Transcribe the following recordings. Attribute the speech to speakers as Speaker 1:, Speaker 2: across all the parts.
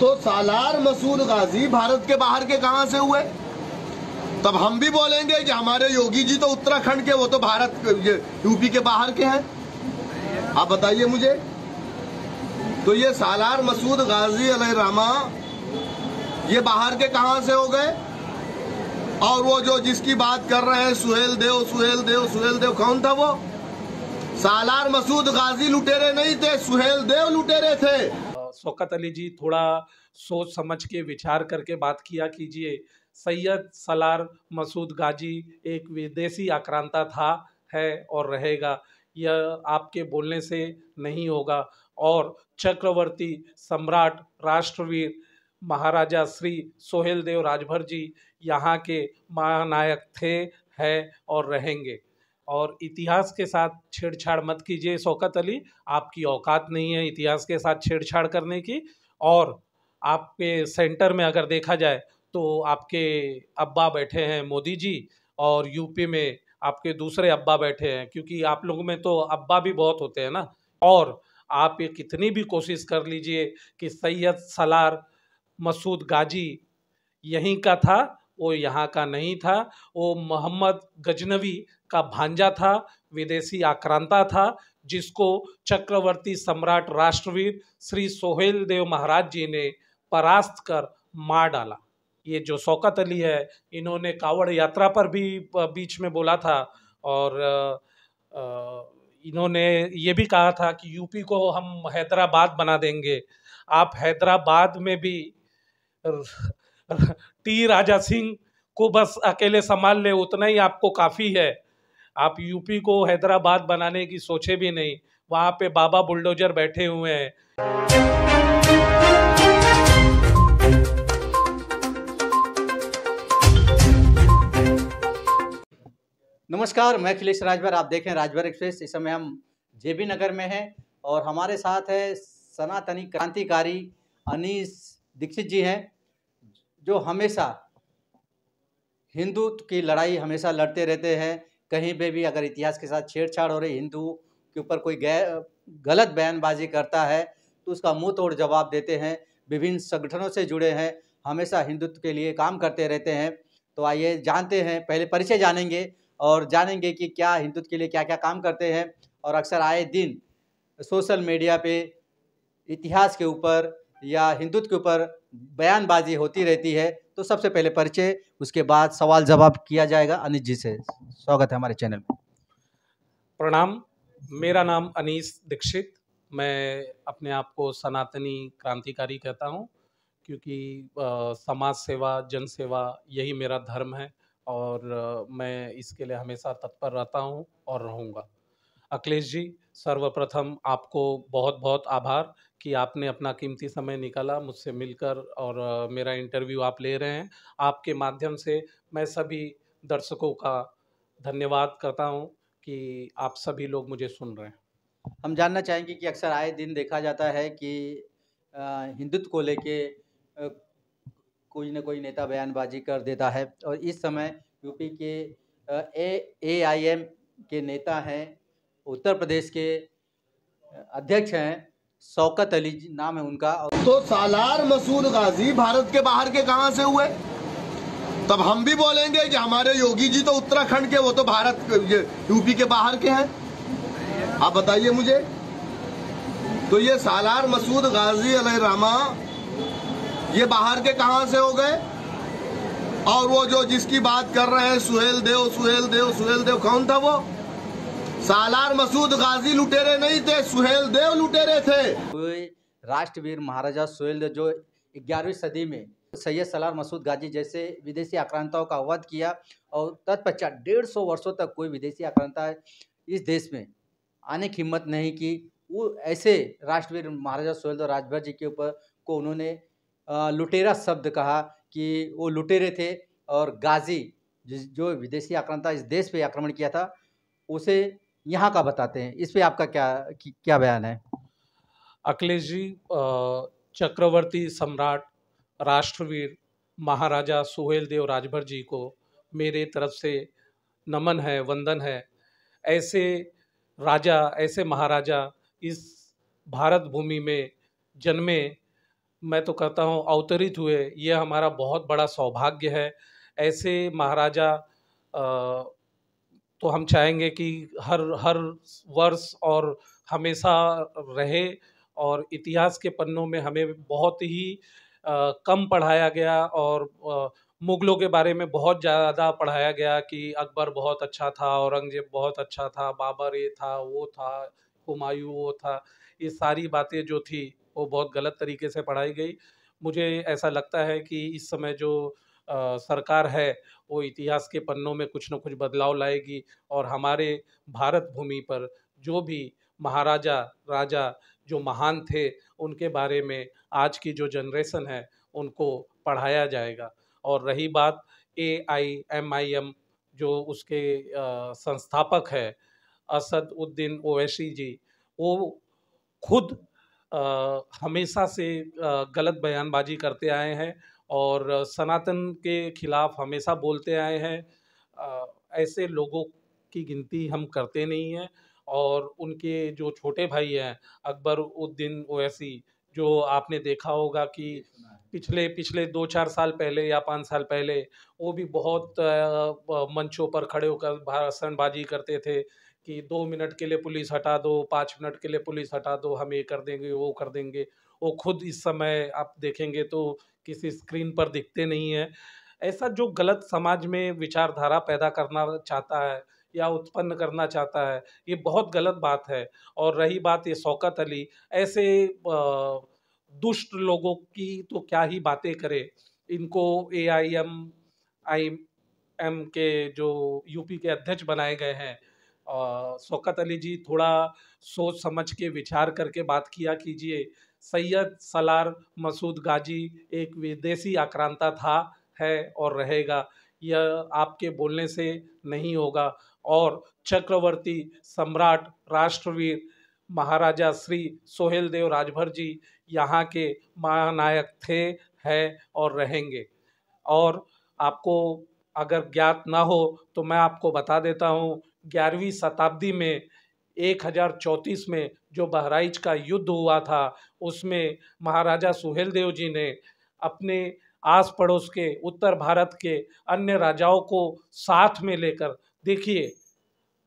Speaker 1: तो सालार मसूद गाजी भारत के बाहर के कहां से हुए? तब हम भी बोलेंगे कि हमारे योगी जी तो उत्तराखंड के, वो तो भारत यूपी के बाहर के हैं। आप बताइए मुझे। तो ये सालार मसूद गाजी अलैहिर्रहमा ये बाहर के कहां से हो गए? और वो जो जिसकी बात कर रहे हैं सुहेल देव, कौन था वो? सालार मसूद गाजी लुटेरे नहीं थे, सुहेल देव लुटेरे थे।
Speaker 2: शौकत अली जी, थोड़ा सोच समझ के विचार करके बात किया कीजिए। सैयद सालार मसूद गाजी एक विदेशी आक्रांता था, है और रहेगा। यह आपके बोलने से नहीं होगा। और चक्रवर्ती सम्राट राष्ट्रवीर महाराजा श्री सोहेल देव राजभर जी यहाँ के महानायक थे, है और रहेंगे। और इतिहास के साथ छेड़छाड़ मत कीजिए शौकत अली, आपकी औकात नहीं है इतिहास के साथ छेड़छाड़ करने की। और आपके सेंटर में अगर देखा जाए तो आपके अब्बा बैठे हैं मोदी जी, और यूपी में आपके दूसरे अब्बा बैठे हैं, क्योंकि आप लोगों में तो अब्बा भी बहुत होते हैं ना। और आप ये कितनी भी कोशिश कर लीजिए कि सैयद सालार मसूद गाजी यहीं का था, वो यहाँ का नहीं था। वो मोहम्मद गजनवी का भांजा था, विदेशी आक्रांता था, जिसको चक्रवर्ती सम्राट राष्ट्रवीर श्री सोहेल देव महाराज जी ने परास्त कर मार डाला। ये जो शौकत अली है, इन्होंने कावड़ यात्रा पर भी बीच में बोला था, और इन्होंने ये भी कहा था कि यूपी को हम हैदराबाद बना देंगे। आप हैदराबाद में भी टी राजा सिंह को बस अकेले संभाल ले, उतना ही आपको काफ़ी है। आप यूपी को हैदराबाद बनाने की सोचे भी नहीं, वहाँ पे बाबा बुलडोजर बैठे हुए हैं।
Speaker 3: नमस्कार, मैं अखिलेश राजभर, आप देखें राजभर एक्सप्रेस। इस समय हम जेबी नगर में हैं और हमारे साथ है सनातनी क्रांतिकारी अनीस दीक्षित जी हैं, जो हमेशा हिंदुत्व की लड़ाई हमेशा लड़ते रहते हैं। कहीं पे भी अगर इतिहास के साथ छेड़छाड़ हो रही, हिंदू के ऊपर कोई गलत बयानबाजी करता है तो उसका मुंह तोड़ जवाब देते हैं। विभिन्न संगठनों से जुड़े हैं, हमेशा हिंदुत्व के लिए काम करते रहते हैं। तो आइए जानते हैं, पहले परिचय जानेंगे और जानेंगे कि क्या हिंदुत्व के लिए क्या क्या काम करते हैं। और अक्सर आए दिन सोशल मीडिया पे इतिहास के ऊपर या हिंदुत्व के ऊपर बयानबाजी होती रहती है। तो सबसे पहले परिचय, उसके बाद सवाल जवाब किया जाएगा अनीस जी से। स्वागत है हमारे चैनल में।
Speaker 2: प्रणाम, मेरा नाम अनीस दीक्षित। मैं अपने आप को सनातनी क्रांतिकारी कहता हूँ, क्योंकि समाज सेवा, जन सेवा यही मेरा धर्म है, और मैं इसके लिए हमेशा तत्पर रहता हूँ और रहूँगा। अखिलेश जी, सर्वप्रथम आपको बहुत बहुत आभार कि आपने अपना कीमती समय निकाला मुझसे मिलकर, और मेरा इंटरव्यू आप ले रहे हैं। आपके माध्यम से मैं सभी दर्शकों का धन्यवाद करता हूं कि आप सभी लोग मुझे सुन रहे हैं।
Speaker 3: हम जानना चाहेंगे कि अक्सर आए दिन देखा जाता है कि हिंदुत्व को लेके कोई न कोई नेता बयानबाजी कर देता है, और इस समय यूपी के AIM के नेता हैं, उत्तर प्रदेश के अध्यक्ष हैं, शौकत अली नाम है उनका।
Speaker 1: तो सालार मसूद गाजी भारत के बाहर के कहां से हुए? तब हम भी बोलेंगे कि हमारे योगी जी तो उत्तराखंड के, वो तो भारत यूपी के बाहर के हैं। आप बताइए मुझे। तो ये सालार मसूद गाजी अलैहिर्रहमा ये बाहर के कहां से हो गए? और वो जो जिसकी बात कर रहे हैं सुहेल देव, कौन था वो? सालार मसूद गाजी लुटेरे नहीं थे, सुहेल देव लुटेरे थे।
Speaker 3: राष्ट्रवीर महाराजा सोहेल देव जो 11वीं सदी में सैयद सालार मसूद गाजी जैसे विदेशी आक्रांताओं का वध किया, और तत्पश्चात 150 वर्षों तक कोई विदेशी आक्रांता इस देश में आने की हिम्मत नहीं की। वो ऐसे राष्ट्रवीर महाराजा सोहेल देव राजभर जी के ऊपर को उन्होंने लुटेरा शब्द कहा कि वो लुटेरे थे, और गाजी जो विदेशी आक्रांता इस देश पे आक्रमण किया था उसे यहाँ का बताते हैं। इस पे आपका क्या बयान है?
Speaker 2: अखिलेश जी, चक्रवर्ती सम्राट राष्ट्रवीर महाराजा सुहेल देव राजभर जी को मेरे तरफ से नमन है, वंदन है। ऐसे राजा, ऐसे महाराजा इस भारत भूमि में जन्मे मैं तो कहता हूँ अवतरित हुए, ये हमारा बहुत बड़ा सौभाग्य है। ऐसे महाराजा तो हम चाहेंगे कि हर हर वर्ष और हमेशा रहे। और इतिहास के पन्नों में हमें बहुत ही कम पढ़ाया गया, और मुगलों के बारे में बहुत ज़्यादा पढ़ाया गया कि अकबर बहुत अच्छा था, औरंगजेब बहुत अच्छा था, बाबर ये था वो था, हुमायूं वो था। ये सारी बातें जो थी वो बहुत गलत तरीके से पढ़ाई गई। मुझे ऐसा लगता है कि इस समय जो सरकार है वो इतिहास के पन्नों में कुछ न कुछ बदलाव लाएगी, और हमारे भारत भूमि पर जो भी महाराजा राजा जो महान थे उनके बारे में आज की जो जनरेशन है उनको पढ़ाया जाएगा। और रही बात AIMIM, जो उसके संस्थापक है असद उद्दीन ओवैसी जी, वो खुद हमेशा से गलत बयानबाजी करते आए हैं और सनातन के खिलाफ हमेशा बोलते आए हैं। ऐसे लोगों की गिनती हम करते नहीं हैं। और उनके जो छोटे भाई हैं अकबर उद्दीन ओवैसी, जो आपने देखा होगा कि पिछले पिछले 2-4 साल पहले या 5 साल पहले वो भी बहुत मंचों पर खड़े होकर भाषणबाजी करते थे कि 2 मिनट के लिए पुलिस हटा दो, 5 मिनट के लिए पुलिस हटा दो, हम ये कर देंगे वो कर देंगे। वो खुद इस समय आप देखेंगे तो किसी स्क्रीन पर दिखते नहीं हैं। ऐसा जो गलत समाज में विचारधारा पैदा करना चाहता है या उत्पन्न करना चाहता है, ये बहुत गलत बात है। और रही बात ये शौकत अली, ऐसे दुष्ट लोगों की तो क्या ही बातें करे। इनको AIMIM के जो यूपी के अध्यक्ष बनाए गए हैं, शौकत अली जी, थोड़ा सोच समझ के विचार करके बात किया कीजिए। सैयद सलार मसूद गाजी एक विदेशी आक्रांता था, है और रहेगा। यह आपके बोलने से नहीं होगा। और चक्रवर्ती सम्राट राष्ट्रवीर महाराजा श्री सोहेल देव राजभर जी यहाँ के महानायक थे, है और रहेंगे। और आपको अगर ज्ञात ना हो तो मैं आपको बता देता हूँ, 11वीं शताब्दी में 1034 में जो बहराइच का युद्ध हुआ था, उसमें महाराजा सुहेल देव जी ने अपने आस पड़ोस के उत्तर भारत के अन्य राजाओं को साथ में लेकर, देखिए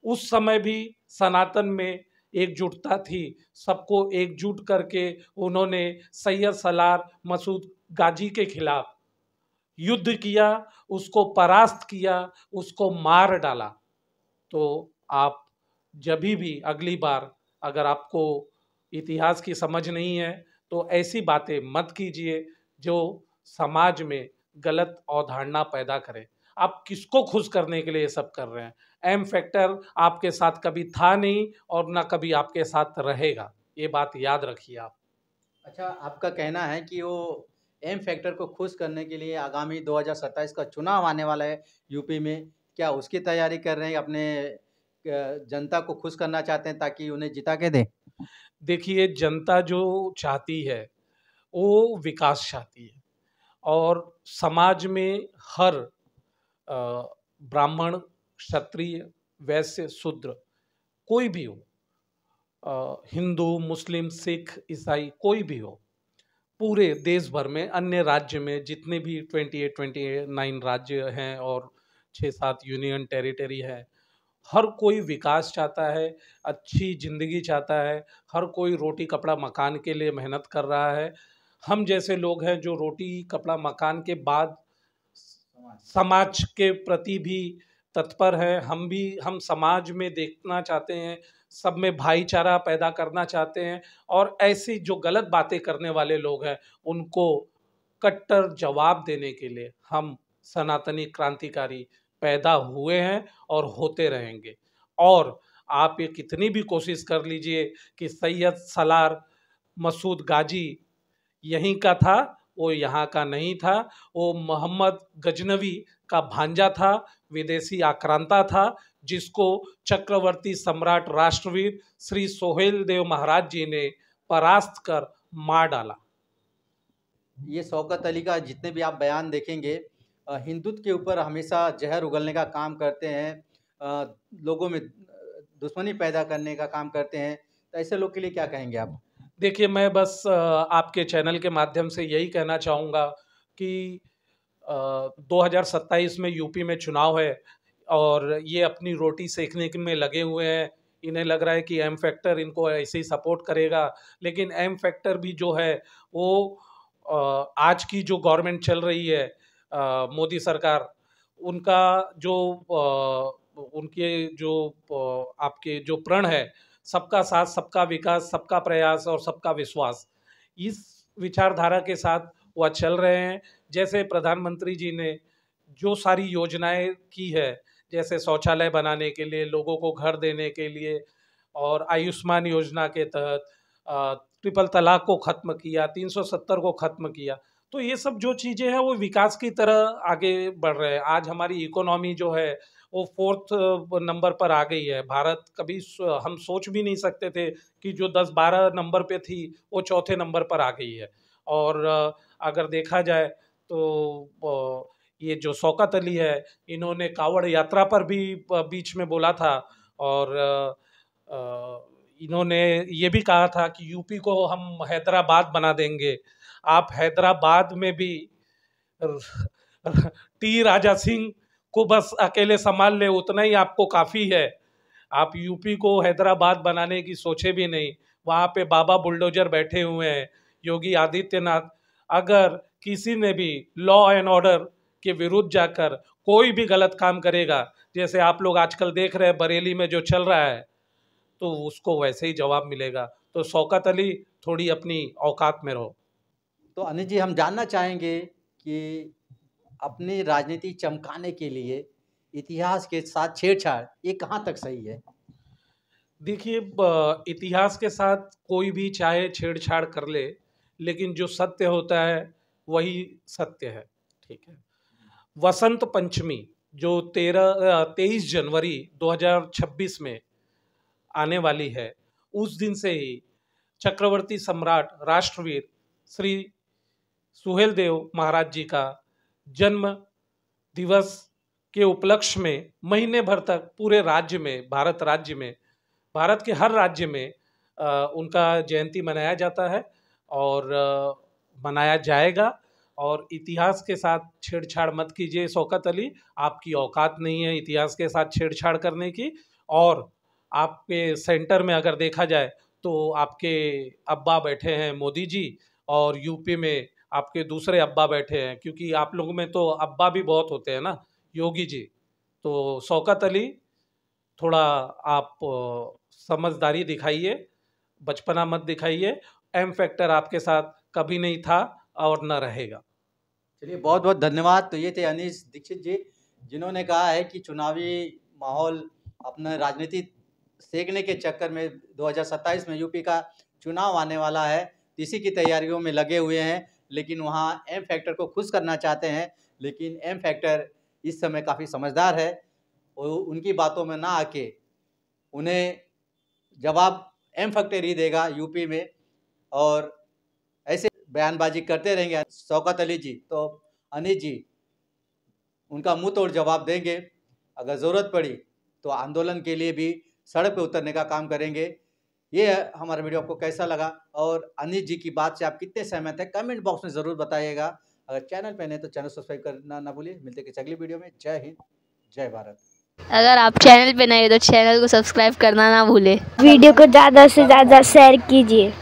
Speaker 2: उस समय भी सनातन में एकजुटता थी, सबको एकजुट करके उन्होंने सैयद सलार मसूद गाजी के खिलाफ युद्ध किया, उसको परास्त किया, उसको मार डाला। तो आप जब भी अगली बार अगर आपको इतिहास की समझ नहीं है तो ऐसी बातें मत कीजिए जो समाज में गलत अवधारणा पैदा करे। आप किसको खुश करने के लिए ये सब कर रहे हैं? एम फैक्टर आपके साथ कभी था नहीं और ना कभी आपके साथ रहेगा, ये बात याद रखिए आप।
Speaker 3: अच्छा, आपका कहना है कि वो एम फैक्टर को खुश करने के लिए आगामी 2027 का चुनाव आने वाला है यूपी में, क्या उसकी तैयारी कर रहे हैं? अपने जनता को खुश करना चाहते हैं ताकि उन्हें जिता के दें?
Speaker 2: देखिए, जनता जो चाहती है वो विकास चाहती है। और समाज में हर ब्राह्मण, क्षत्रिय, वैश्य, शूद्र, कोई भी हो, हिंदू, मुस्लिम, सिख, ईसाई, कोई भी हो, पूरे देश भर में, अन्य राज्य में जितने भी 29 राज्य हैं और 6-7 यूनियन टेरिटरी है, हर कोई विकास चाहता है, अच्छी ज़िंदगी चाहता है। हर कोई रोटी कपड़ा मकान के लिए मेहनत कर रहा है। हम जैसे लोग हैं जो रोटी कपड़ा मकान के बाद समाज के प्रति भी तत्पर हैं। हम समाज में देखना चाहते हैं, सब में भाईचारा पैदा करना चाहते हैं। और ऐसी जो गलत बातें करने वाले लोग हैं उनको कट्टर जवाब देने के लिए हम सनातनी क्रांतिकारी पैदा हुए हैं और होते रहेंगे। और आप ये कितनी भी कोशिश कर लीजिए कि सैयद सलार मसूद गाजी यहीं का था, वो यहाँ का नहीं था। वो मोहम्मद गजनवी का भांजा था, विदेशी आक्रांता था, जिसको चक्रवर्ती सम्राट राष्ट्रवीर श्री सोहेल देव महाराज जी ने परास्त कर मार डाला।
Speaker 3: ये शौकत अली का जितने भी आप बयान देखेंगे, हिंदुत्व के ऊपर हमेशा जहर उगलने का काम करते हैं, लोगों में दुश्मनी पैदा करने का काम करते हैं। तो ऐसे लोग के लिए क्या कहेंगे आप?
Speaker 2: देखिए, मैं बस आपके चैनल के माध्यम से यही कहना चाहूँगा कि 2027 में यूपी में चुनाव है और ये अपनी रोटी सेकने में लगे हुए हैं। इन्हें लग रहा है कि एम फैक्टर इनको ऐसे ही सपोर्ट करेगा, लेकिन एम फैक्टर भी जो है वो आज की जो गवर्नमेंट चल रही है, मोदी सरकार, उनका जो उनके जो आपके जो प्रण है, सबका साथ, सबका विकास, सबका प्रयास और सबका विश्वास, इस विचारधारा के साथ वह चल रहे हैं। जैसे प्रधानमंत्री जी ने जो सारी योजनाएं की है, जैसे शौचालय बनाने के लिए, लोगों को घर देने के लिए, और आयुष्मान योजना के तहत ट्रिपल तलाक को ख़त्म किया, 370 को ख़त्म किया, तो ये सब जो चीज़ें हैं वो विकास की तरह आगे बढ़ रहे हैं। आज हमारी इकोनॉमी जो है वो 4th नंबर पर आ गई है। भारत कभी हम सोच भी नहीं सकते थे कि जो 10-12 नंबर पे थी वो 4थे नंबर पर आ गई है। और अगर देखा जाए तो ये जो शौकत अली है, इन्होंने कावड़ यात्रा पर भी बीच में बोला था, और इन्होंने ये भी कहा था कि यूपी को हम हैदराबाद बना देंगे। आप हैदराबाद में भी टी राजा सिंह को बस अकेले संभाल ले, उतना ही आपको काफ़ी है। आप यूपी को हैदराबाद बनाने की सोचे भी नहीं। वहाँ पे बाबा बुलडोजर बैठे हुए हैं, योगी आदित्यनाथ। अगर किसी ने भी लॉ एंड ऑर्डर के विरुद्ध जाकर कोई भी गलत काम करेगा, जैसे आप लोग आजकल देख रहे हैं बरेली में जो चल रहा है, तो उसको वैसे ही जवाब मिलेगा। तो शौकत अली, थोड़ी अपनी औकात में रहो।
Speaker 3: तो अनिल जी, हम जानना चाहेंगे कि अपनी राजनीति चमकाने के लिए इतिहास के साथ छेड़छाड़ ये कहाँ तक सही है?
Speaker 2: देखिए, इतिहास के साथ कोई भी चाहे छेड़छाड़ कर ले, लेकिन जो सत्य होता है वही सत्य है, ठीक है। वसंत पंचमी जो 23 जनवरी 2026 में आने वाली है, उस दिन से ही चक्रवर्ती सम्राट राष्ट्रवीर श्री सुहेलदेव महाराज जी का जन्म दिवस के उपलक्ष्य में महीने भर तक पूरे राज्य में, भारत के हर राज्य में उनका जयंती मनाया जाता है और मनाया जाएगा। और इतिहास के साथ छेड़छाड़ मत कीजिए शौकत अली, आपकी औकात नहीं है इतिहास के साथ छेड़छाड़ करने की। और आपके सेंटर में अगर देखा जाए तो आपके अब्बा बैठे हैं मोदी जी, और यूपी में आपके दूसरे अब्बा बैठे हैं, क्योंकि आप लोगों में तो अब्बा भी बहुत होते हैं ना, योगी जी। तो शौकत अली, थोड़ा आप समझदारी दिखाइए, बचपना मत दिखाइए। एम फैक्टर आपके साथ कभी नहीं था और न रहेगा।
Speaker 3: चलिए, बहुत बहुत धन्यवाद। तो ये थे अनीश दीक्षित जी, जिन्होंने कहा है कि चुनावी माहौल अपना राजनीति सेकने के चक्कर में 2027 में यूपी का चुनाव आने वाला है, इसी की तैयारियों में लगे हुए हैं। लेकिन वहाँ एम फैक्टर को खुश करना चाहते हैं, लेकिन एम फैक्टर इस समय काफ़ी समझदार है और उनकी बातों में ना आके उन्हें जवाब एम फैक्टर ही देगा यूपी में। और ऐसे बयानबाजी करते रहेंगे शौकत अली जी, तो अनिश जी उनका मुंह तोड़ जवाब देंगे। अगर ज़रूरत पड़ी तो आंदोलन के लिए भी सड़क पे उतरने का काम करेंगे। ये हमारा वीडियो आपको कैसा लगा और अनिश जी की बात से आप कितने सहमत हैं, कमेंट बॉक्स में ज़रूर बताइएगा। अगर चैनल पे नहीं तो चैनल सब्सक्राइब करना ना भूलिए। मिलते हैं अगली वीडियो में। जय हिंद, जय भारत।
Speaker 4: अगर आप चैनल पे नए हो तो चैनल को सब्सक्राइब करना ना भूले।
Speaker 5: वीडियो को ज़्यादा से ज़्यादा शेयर कीजिए।